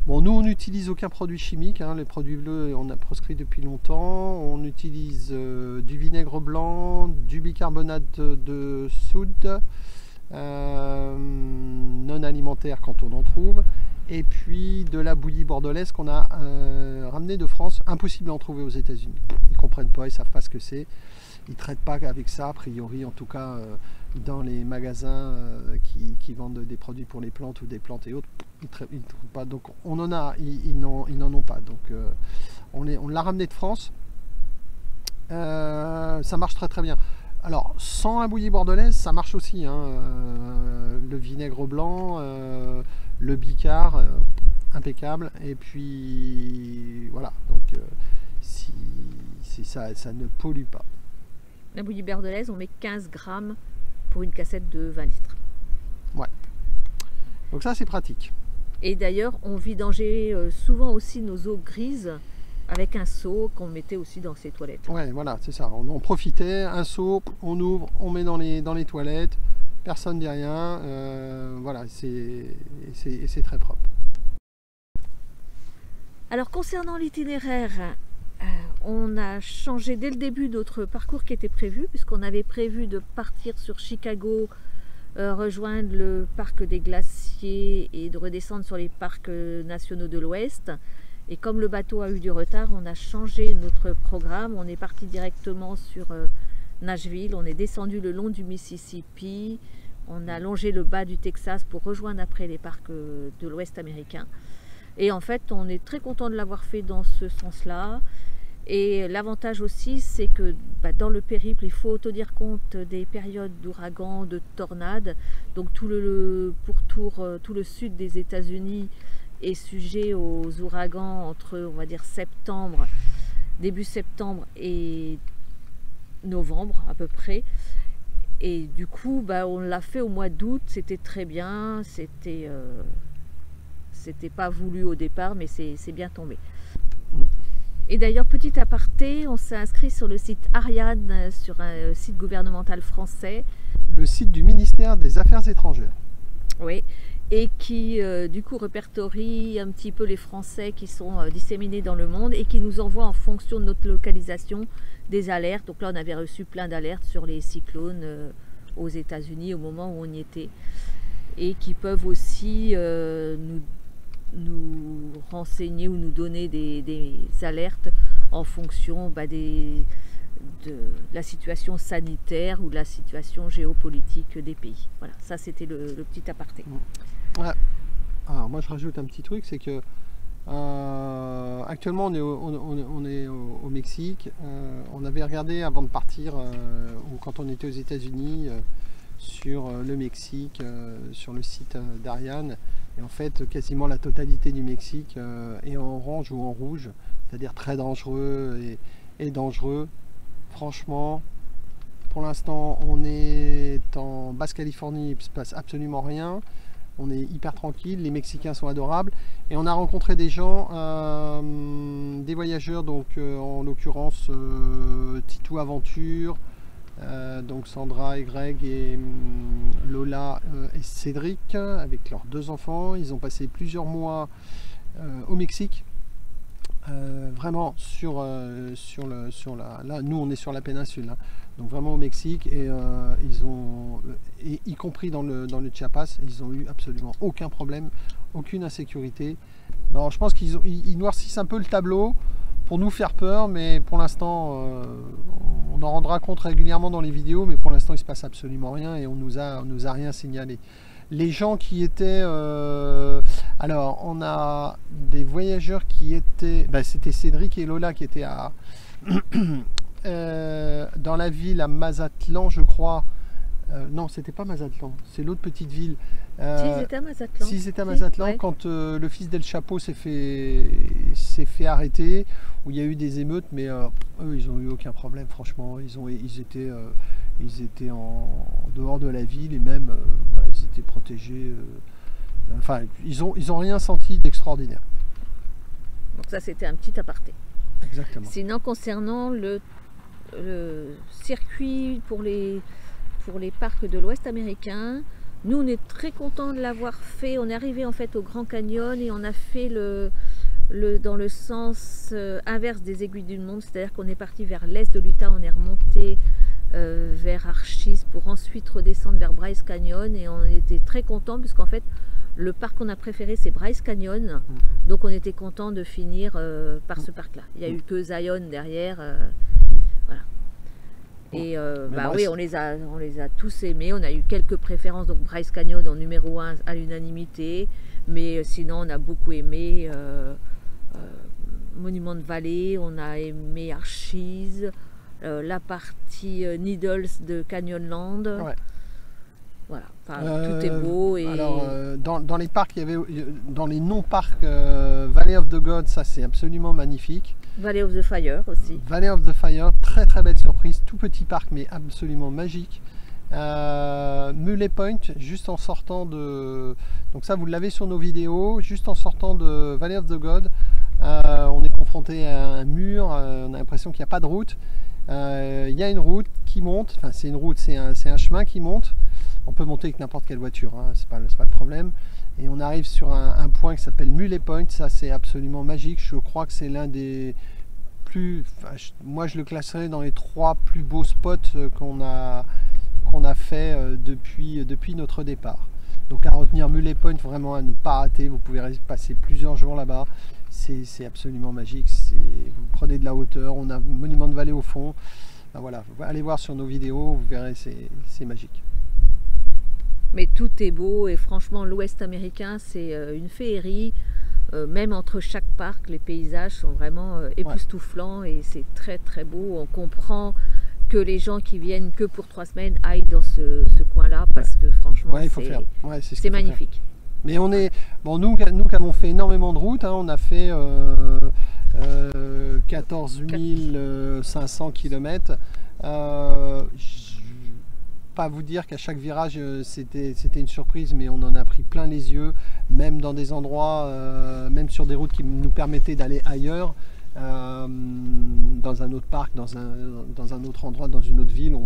Bon, nous on n'utilise aucun produit chimique, hein. Les produits bleus on a proscrit depuis longtemps. On utilise du vinaigre blanc, du bicarbonate de soude, non alimentaire quand on en trouve, et puis de la bouillie bordelaise qu'on a ramenée de France. Impossible à en trouver aux États-Unis. Ils comprennent pas, ils savent pas ce que c'est. Ils ne traitent pas avec ça, a priori, en tout cas dans les magasins qui vendent des produits pour les plantes ou des plantes et autres, ils ne traitent pas. Donc on en a, ils n'en ont pas. Donc on l'a ramené de France. Ça marche très très bien. Alors sans la bouillie bordelaise, ça marche aussi, hein. Le vinaigre blanc, le bicar, impeccable. Et puis voilà, donc ça ne pollue pas. La bouillie bordelaise, on met 15 grammes pour une cassette de 20 litres. Ouais. Donc ça, c'est pratique. Et d'ailleurs, on vidangeait souvent aussi nos eaux grises avec un seau qu'on mettait aussi dans ces toilettes. Ouais, voilà, c'est ça. On en profitait, un seau, on ouvre, on met dans les toilettes, personne ne dit rien. Voilà, c'est très propre. Alors, concernant l'itinéraire, on a changé dès le début notre parcours qui était prévu, puisqu'on avait prévu de partir sur Chicago, rejoindre le parc des glaciers et de redescendre sur les parcs nationaux de l'Ouest. Et comme le bateau a eu du retard, on a changé notre programme. On est parti directement sur Nashville, on est descendu le long du Mississippi, on a longé le bas du Texas pour rejoindre après les parcs de l'Ouest américain. Et en fait, on est très content de l'avoir fait dans ce sens-là. Et l'avantage aussi, c'est que dans le périple, il faut tenir compte des périodes d'ouragans, de tornades. Donc tout le sud des États-Unis est sujet aux ouragans entre, on va dire, début septembre et novembre à peu près. Et du coup, on l'a fait au mois d'août, c'était très bien, c'était pas voulu au départ, mais c'est bien tombé. Et d'ailleurs, petit aparté, on s'est inscrit sur le site Ariane, sur un site gouvernemental français. Le site du ministère des Affaires étrangères. Oui, et qui du coup répertorie un petit peu les Français qui sont disséminés dans le monde et qui nous envoie en fonction de notre localisation des alertes. Donc là, on avait reçu plein d'alertes sur les cyclones aux États-Unis au moment où on y était. et qui peuvent aussi nous renseigner ou nous donner des alertes en fonction de la situation sanitaire ou de la situation géopolitique des pays. Voilà, ça c'était le petit aparté. Ouais. Alors moi je rajoute un petit truc, c'est que actuellement on est au Mexique. On avait regardé avant de partir, ou quand on était aux États-Unis, sur le Mexique, sur le site d'Ariane. Et en fait, quasiment la totalité du Mexique est en orange ou en rouge, c'est-à-dire très dangereux et dangereux. Franchement, pour l'instant, on est en Basse-Californie, il ne se passe absolument rien. On est hyper tranquille, les Mexicains sont adorables. Et on a rencontré des gens, des voyageurs, donc en l'occurrence Titou Aventure, donc Sandra et Greg et Lola et Cédric avec leurs 2 enfants. Ils ont passé plusieurs mois au Mexique, vraiment là nous on est sur la péninsule, hein, donc vraiment au Mexique, et ils ont, y compris dans le Chiapas, ils ont eu absolument aucun problème, aucune insécurité. Alors, je pense qu'ils noircissent un peu le tableau pour nous faire peur, mais pour l'instant on en rendra compte régulièrement dans les vidéos, mais pour l'instant il se passe absolument rien et on nous a rien signalé. Les gens qui étaient, alors on a des voyageurs qui étaient, c'était Cédric et Lola qui étaient dans la ville à Mazatlan, je crois. Non, c'était pas Mazatlan, c'est l'autre petite ville. Si, c'était à Mazatlan. Si, c'était à Mazatlan, ouais. Quand le fils d'El Chapo s'est fait arrêter, où il y a eu des émeutes, mais eux, ils n'ont eu aucun problème, franchement. Ils étaient en dehors de la ville, et même voilà, ils étaient protégés. Enfin, ils ont rien senti d'extraordinaire. Donc ça, c'était un petit aparté. Exactement. Sinon, concernant le circuit pour les parcs de l'Ouest américain, nous on est très contents de l'avoir fait. On est arrivé en fait au Grand Canyon et on a fait dans le sens inverse des aiguilles du monde, c'est-à-dire qu'on est parti vers l'est de l'Utah, on est remonté vers Arches pour ensuite redescendre vers Bryce Canyon, et on était très contents puisqu'en fait le parc qu'on a préféré c'est Bryce Canyon, donc on était content de finir par ce parc là. Il n'y a eu que Zion derrière, voilà. Et oui, on les a tous aimés. On a eu quelques préférences, donc Bryce Canyon en numéro 1 à l'unanimité, mais sinon on a beaucoup aimé Monument de Valley, on a aimé Arches, la partie Needles de Canyonland. Ouais. Voilà, enfin, tout est beau. Et... Alors, dans les parcs, il y avait, dans les non-parcs, Valley of the Gods, ça c'est absolument magnifique. Valley of the Fire aussi. Valley of the Fire, très très belle surprise, tout petit parc mais absolument magique. Muley Point, juste en sortant de... Donc ça vous l'avez sur nos vidéos, juste en sortant de Valley of the God, on est confronté à un mur, on a l'impression qu'il n'y a pas de route. Il y a une route qui monte, enfin c'est une route, c'est un chemin qui monte. On peut monter avec n'importe quelle voiture, hein, c'est pas le problème. Et on arrive sur un point qui s'appelle Muley Point, ça c'est absolument magique. Je crois que c'est l'un des plus... moi je le classerais dans les 3 plus beaux spots qu'on a fait depuis notre départ. Donc à retenir Muley Point, vraiment à ne pas rater, vous pouvez passer plusieurs jours là-bas. C'est absolument magique, vous prenez de la hauteur, on a Monument de Valley au fond. Ben voilà, allez voir sur nos vidéos, vous verrez, c'est magique. Mais tout est beau et franchement l'Ouest américain c'est une féerie, même entre chaque parc les paysages sont vraiment époustouflants, et c'est très très beau. On comprend que les gens qui viennent que pour 3 semaines aillent dans ce coin là, parce que franchement c'est magnifique. Mais on est, bon, nous qui avons fait énormément de routes, hein, on a fait 14 500 km. Pas vous dire qu'à chaque virage c'était une surprise, mais on en a pris plein les yeux, même dans des endroits, même sur des routes qui nous permettaient d'aller ailleurs, dans un autre parc, dans un autre endroit, dans une autre ville.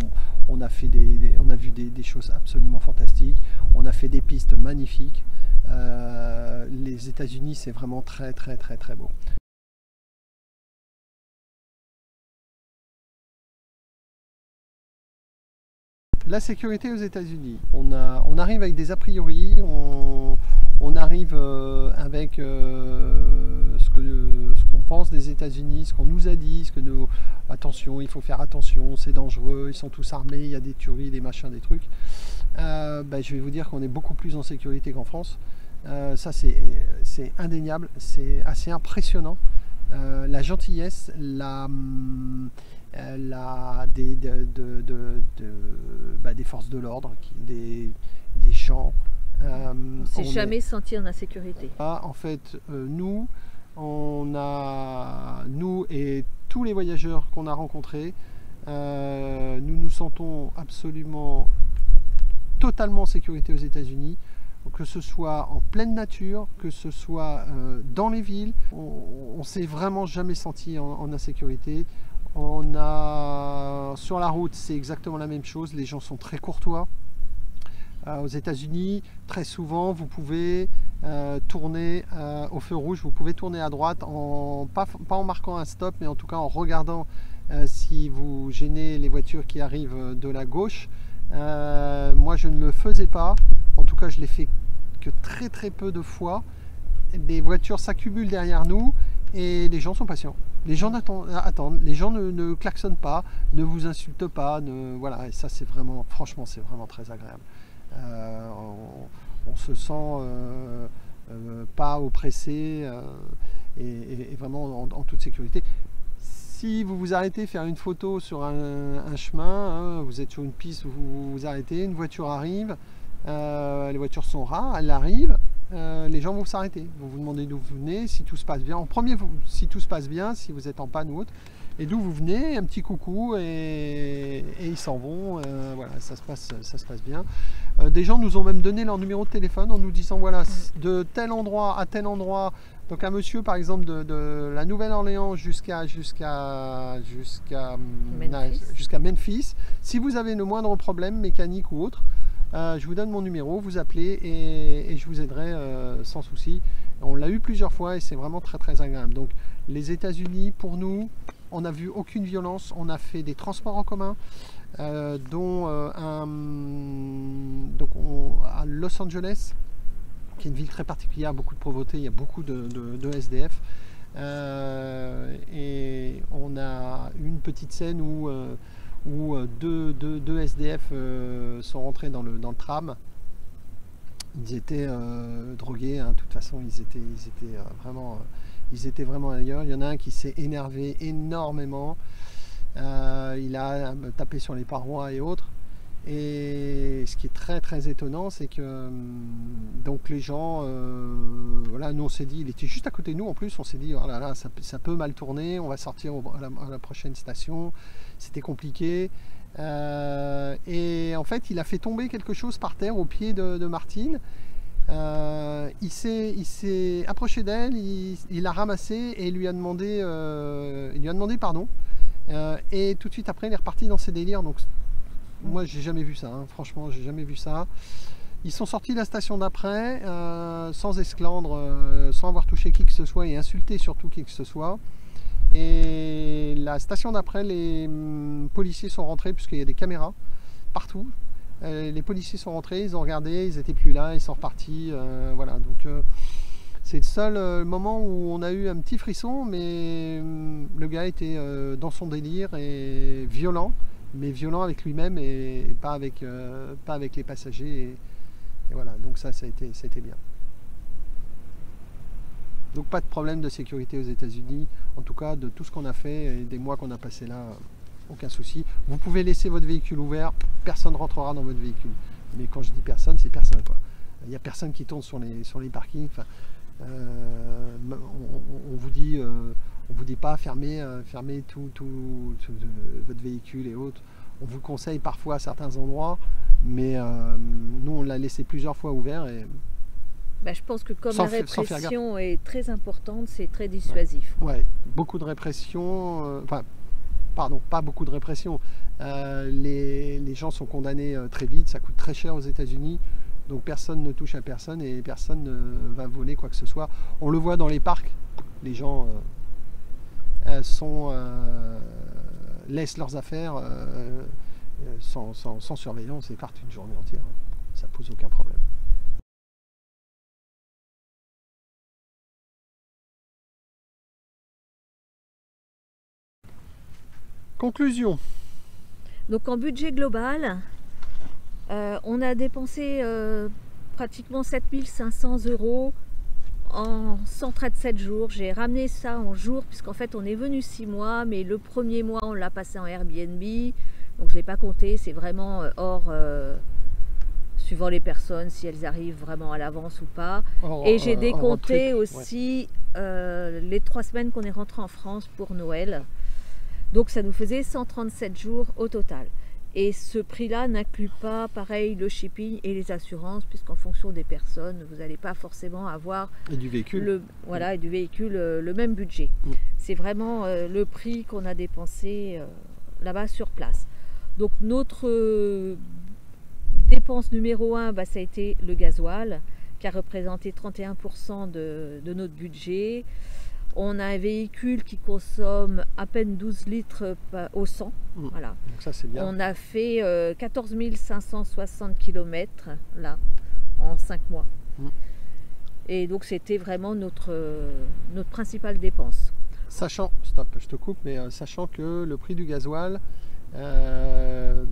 On a vu des choses absolument fantastiques, on a fait des pistes magnifiques. Les États-Unis, c'est vraiment très très très très beau. La sécurité aux États-Unis. On arrive avec des a priori, on arrive avec ce qu'on pense des États-Unis, ce qu'on nous a dit, attention, il faut faire attention, c'est dangereux, ils sont tous armés, il y a des tueries, des machins, des trucs. Je vais vous dire qu'on est beaucoup plus en sécurité qu'en France. Ça c'est indéniable, c'est assez impressionnant. La gentillesse, des forces de l'ordre, des gens. On ne s'est jamais senti en insécurité. En fait, nous et tous les voyageurs qu'on a rencontrés, nous nous sentons absolument totalement en sécurité aux États-Unis, que ce soit en pleine nature, que ce soit dans les villes. On ne s'est vraiment jamais senti en insécurité. Sur la route, c'est exactement la même chose, les gens sont très courtois. Aux États-Unis, très souvent, vous pouvez tourner au feu rouge, vous pouvez tourner à droite, pas en marquant un stop, mais en tout cas en regardant si vous gênez les voitures qui arrivent de la gauche. Moi, je ne le faisais pas, en tout cas, je l'ai fait que très très peu de fois. Des voitures s'accumulent derrière nous et les gens sont patients. Les gens attendent, les gens ne klaxonnent pas, ne vous insultent pas, voilà, et ça c'est vraiment, franchement, c'est vraiment très agréable. On se sent pas oppressé et vraiment en toute sécurité. Si vous vous arrêtez faire une photo sur un chemin, vous êtes sur une piste, vous vous arrêtez, une voiture arrive, les voitures sont rares, elles arrivent, les gens vont s'arrêter, vont vous demander d'où vous venez, si tout se passe bien. En premier, si tout se passe bien, si vous êtes en panne ou autre, et d'où vous venez, un petit coucou, et ils s'en vont. Voilà, ça se passe bien. Des gens nous ont même donné leur numéro de téléphone en nous disant voilà, de tel endroit à tel endroit. Donc un monsieur par exemple de la Nouvelle-Orléans jusqu'à Memphis, si vous avez le moindre problème mécanique ou autre, je vous donne mon numéro, vous appelez et je vous aiderai sans souci. On l'a eu plusieurs fois et c'est vraiment très très agréable. Donc les États-Unis, pour nous, on n'a vu aucune violence. On a fait des transports en commun, dont à Los Angeles, qui est une ville très particulière, beaucoup de pauvreté, il y a beaucoup de SDF. Et on a une petite scène où deux SDF sont rentrés dans le tram. Ils étaient drogués, hein. De toute façon ils étaient vraiment ailleurs. Il y en a un qui s'est énervé énormément, il a tapé sur les parois et autres. Et ce qui est très très étonnant, c'est que donc les gens, voilà, nous on s'est dit, il était juste à côté de nous en plus, on s'est dit oh là là, ça peut mal tourner, on va sortir à la prochaine station. C'était compliqué, et en fait il a fait tomber quelque chose par terre au pied de Martine. Il s'est approché d'elle, il l'a ramassé et il lui a demandé pardon, et tout de suite après il est reparti dans ses délires. Donc moi j'ai jamais vu ça, hein. Franchement j'ai jamais vu ça. Ils sont sortis de la station d'après sans esclandre, sans avoir touché qui que ce soit et insulté surtout qui que ce soit. Et la station d'après, les policiers sont rentrés puisqu'il y a des caméras partout. Les policiers sont rentrés, ils ont regardé, ils n'étaient plus là, ils sont repartis. Voilà, donc c'est le seul moment où on a eu un petit frisson, mais le gars était dans son délire et violent, mais violent avec lui-même et pas avec les passagers. Et voilà, donc ça a été bien. Donc pas de problème de sécurité aux États-Unis, en tout cas de tout ce qu'on a fait et des mois qu'on a passé là, aucun souci. Vous pouvez laisser votre véhicule ouvert, personne ne rentrera dans votre véhicule. Mais quand je dis personne, c'est personne quoi. Il n'y a personne qui tourne sur les parkings. Enfin, on vous dit pas fermez tout votre véhicule et autres. On vous conseille parfois à certains endroits, mais nous on l'a laissé plusieurs fois ouvert et je pense que comme la répression est très importante, c'est très dissuasif. Ouais, beaucoup de répression, pardon, pas beaucoup de répression. Les gens sont condamnés très vite, ça coûte très cher aux États-Unis, donc personne ne touche à personne et personne ne va voler quoi que ce soit. On le voit dans les parcs, les gens laissent leurs affaires, sans surveillance, ils partent une journée entière. Ça pose aucun problème. Conclusion. Donc en budget global, on a dépensé pratiquement 7500 € en 137 jours. J'ai ramené ça en jours puisqu'en fait on est venu 6 mois, mais le premier mois on l'a passé en Airbnb, donc je ne l'ai pas compté, c'est vraiment hors, suivant les personnes, si elles arrivent vraiment à l'avance ou pas. Et j'ai décompté aussi les 3 semaines qu'on est rentré en France pour Noël. Donc ça nous faisait 137 jours au total. Et ce prix-là n'inclut pas, pareil, le shipping et les assurances, puisqu'en fonction des personnes, vous n'allez pas forcément avoir et du véhicule, et du véhicule le même budget. C'est vraiment le prix qu'on a dépensé là-bas sur place. Donc notre dépense numéro 1, ça a été le gasoil, qui a représenté 31% de notre budget. On a un véhicule qui consomme à peine 12 litres au 100. Voilà. Donc ça, c'est bien. On a fait 14 560 km là, en 5 mois. Et donc c'était vraiment notre principale dépense. Sachant, stop, je te coupe, mais sachant que le prix du gasoil,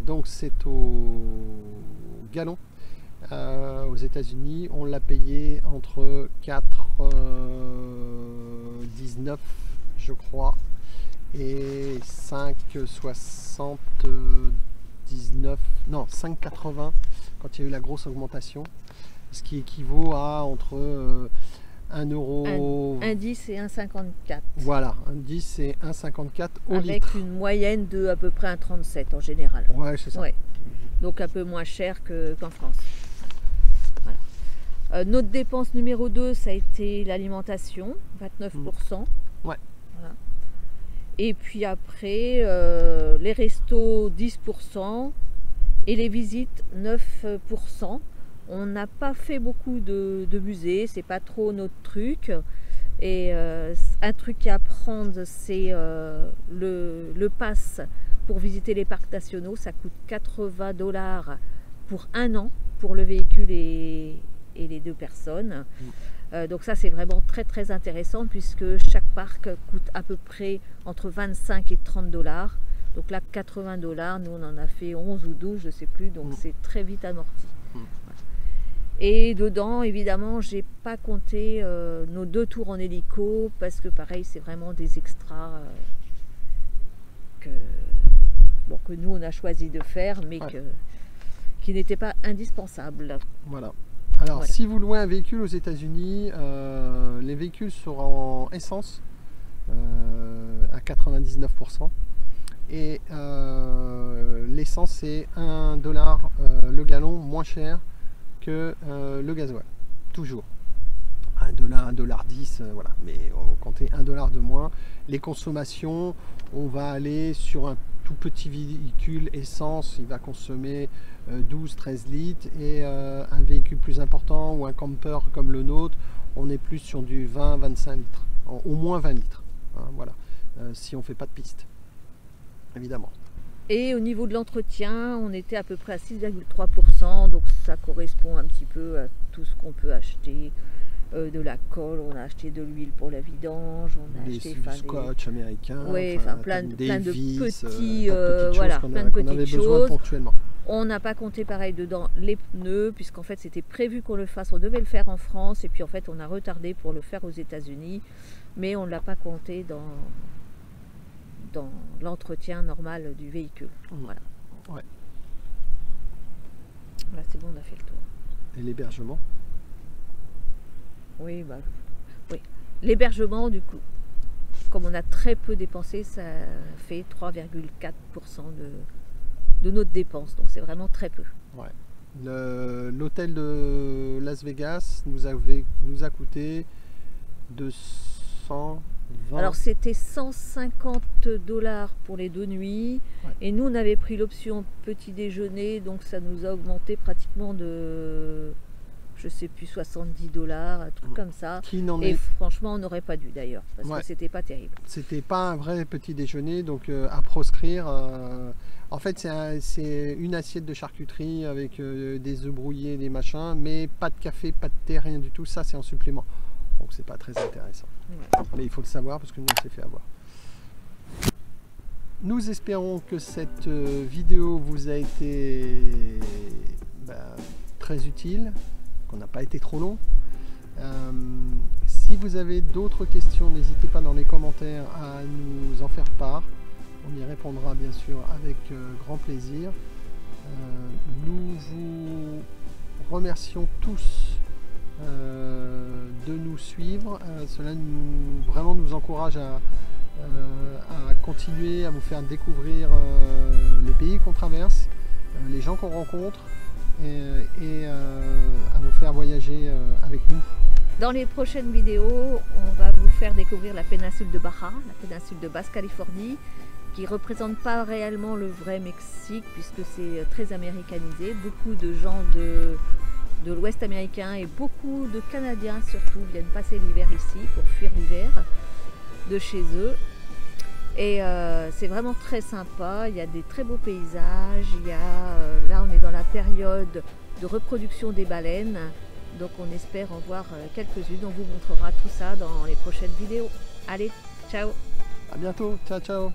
donc c'est au gallon. Aux États-Unis, on l'a payé entre 4,19 je crois et 5,79, non 5,80 quand il y a eu la grosse augmentation, ce qui équivaut à entre 1 euro... 1,10 et 1,54. Voilà, 1,10 et 1,54 au avec litre. Une moyenne de à peu près 1,37 en général. Ouais, c'est ça. Ouais. Donc un peu moins cher qu'en France. Voilà. Notre dépense numéro 2, ça a été l'alimentation, 29%. Ouais. Voilà. Et puis après, les restos, 10%. Et les visites, 9%. On n'a pas fait beaucoup de musées, c'est pas trop notre truc. Et un truc à prendre, c'est le pass pour visiter les parcs nationaux. Ça coûte 80 $ pour 1 an pour le véhicule et les 2 personnes. Donc ça, c'est vraiment très très intéressant puisque chaque parc coûte à peu près entre 25 et 30 $. Donc là, 80 $, nous on en a fait 11 ou 12, je sais plus, donc c'est très vite amorti. Et dedans, évidemment, j'ai pas compté nos 2 tours en hélico parce que pareil, c'est vraiment des extras que nous on a choisi de faire, mais qui n'étaient pas indispensables. Voilà. Alors, si vous louez un véhicule aux États-Unis, les véhicules seront en essence à 99%. Et l'essence, c'est 1 $ le gallon moins cher que le gasoil, toujours 1 $, 1,10 $, voilà, mais on comptait 1 $ de moins. Les consommations, on va aller sur un tout petit véhicule essence, il va consommer 12-13 litres, et un véhicule plus important ou un camper comme le nôtre, on est plus sur du 20-25 litres, au moins 20 litres, hein, voilà, si on fait pas de piste, évidemment. Et au niveau de l'entretien, on était à peu près à 6,3%, donc ça correspond un petit peu à tout ce qu'on peut acheter. De la colle, on a acheté de l'huile pour la vidange, on a acheté du scotch américain, plein de petits, plein de petites choses. On n'a pas compté pareil dedans les pneus, puisqu'en fait c'était prévu qu'on le fasse, on devait le faire en France, et puis en fait on a retardé pour le faire aux États-Unis, mais on ne l'a pas compté dans l'entretien normal du véhicule. Voilà. Ouais. Là c'est bon, on a fait le tour. Et l'hébergement? Oui, oui. L'hébergement, du coup, comme on a très peu dépensé, ça fait 3,4% de notre dépense. Donc c'est vraiment très peu. Ouais. L'hôtel de Las Vegas nous a coûté 220. Alors c'était 150 $ pour les 2 nuits. Ouais. Et nous, on avait pris l'option petit déjeuner. Donc ça nous a augmenté pratiquement de... je sais plus, 70$, un truc comme ça. Qui n'en Et est... franchement, on n'aurait pas dû d'ailleurs, parce Ouais. que c'était pas terrible. C'était pas un vrai petit déjeuner, donc à proscrire. En fait, c'est une assiette de charcuterie avec des œufs brouillés, des machins, mais pas de café, pas de thé, rien du tout. Ça, c'est en supplément. Donc, c'est pas très intéressant. Ouais. Mais il faut le savoir parce que nous, on s'est fait avoir. Nous espérons que cette vidéo vous a été très utile, qu'on n'a pas été trop long. Si vous avez d'autres questions, n'hésitez pas dans les commentaires à nous en faire part. On y répondra bien sûr avec grand plaisir. Nous vous remercions tous de nous suivre. Cela vraiment nous encourage à continuer à vous faire découvrir les pays qu'on traverse, les gens qu'on rencontre et à vous faire voyager avec nous. Dans les prochaines vidéos, on va vous faire découvrir la péninsule de Baja, la péninsule de Basse-Californie, qui ne représente pas réellement le vrai Mexique puisque c'est très américanisé. Beaucoup de gens de l'Ouest américain et beaucoup de Canadiens surtout viennent passer l'hiver ici pour fuir l'hiver de chez eux. Et c'est vraiment très sympa, il y a des très beaux paysages, là on est dans la période de reproduction des baleines, donc on espère en voir quelques-unes, on vous montrera tout ça dans les prochaines vidéos. Allez, ciao! À bientôt, ciao ciao!